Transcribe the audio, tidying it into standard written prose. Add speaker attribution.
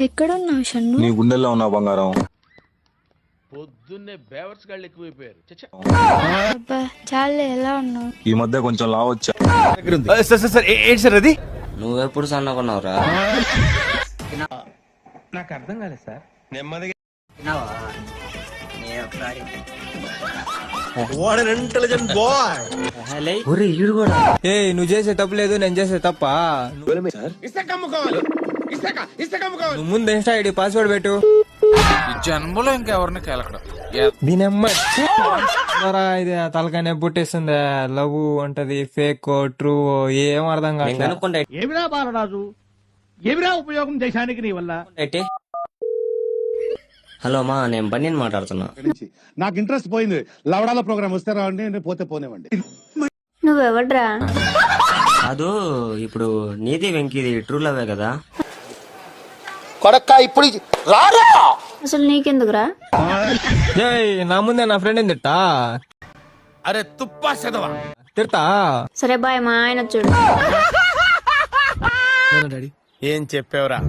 Speaker 1: ఎక్కడున్నావు షన్ను?
Speaker 2: నీ గుండెల్లో ఉన్న బంగారం.
Speaker 3: పొద్దున్నే బేవర్స్ గాళ్ళు ఎక్కువైపోయారు.
Speaker 1: అబ్బా చాలే, ఎలా ఉన్నావు?
Speaker 2: ఈ మధ్య కొంచెం లావొచ్చా.
Speaker 4: ఏంటి సార్ అది?
Speaker 5: నువ్వెప్పుడు సన్నకున్నావురా?
Speaker 4: నాకు అర్థం కాలేదు సార్.
Speaker 6: నెమ్మదిగా
Speaker 5: ఒరే ఈడు కూడా.
Speaker 7: ఏ నువ్వు చేసే తప్పు లేదు, నేను చేసే తప్ప. నువ్వు ముందు ఇన్స్టా ఐడి పాస్వర్డ్ పెట్టు.
Speaker 8: జన్మలో ఇంకెవరిని కేలకడం.
Speaker 7: దీనమ్మ ఇది తలకాయ పుట్టేస్తుంది. లవ్ ఉంటది, ఫేక్ ట్రూ ఏం అర్థం
Speaker 5: నేను
Speaker 7: కాదు.
Speaker 5: కనుక్కుంటా.
Speaker 3: ఏమిరా బాలరాజు, ఏమిరా ఉపయోగం దేశానికి నీ వల్ల?
Speaker 5: అయితే హలో మా, నేను బన్నీని మాట్లాడుతున్నా.
Speaker 9: నాకు ఇంట్రెస్ట్ పోయింది. లవడాల ప్రోగ్రామ్ వస్తే రావండి, పోతే పోనేవండి.
Speaker 1: నువ్వెవడ్రా?
Speaker 5: కాదు, ఇప్పుడు నీతి వెంకీది ట్రూ లవే కదా?
Speaker 1: అసలు నీకెందుకురా?
Speaker 7: ఏయ్, నా ముందే నా ఫ్రెండ్ ఏం తిట్టా?
Speaker 8: అరే తుప్పా చదవా.
Speaker 7: తిడతా.
Speaker 1: సరే బాయ్, మా ఆయన చూడు.
Speaker 4: ఏం చెప్పావురా?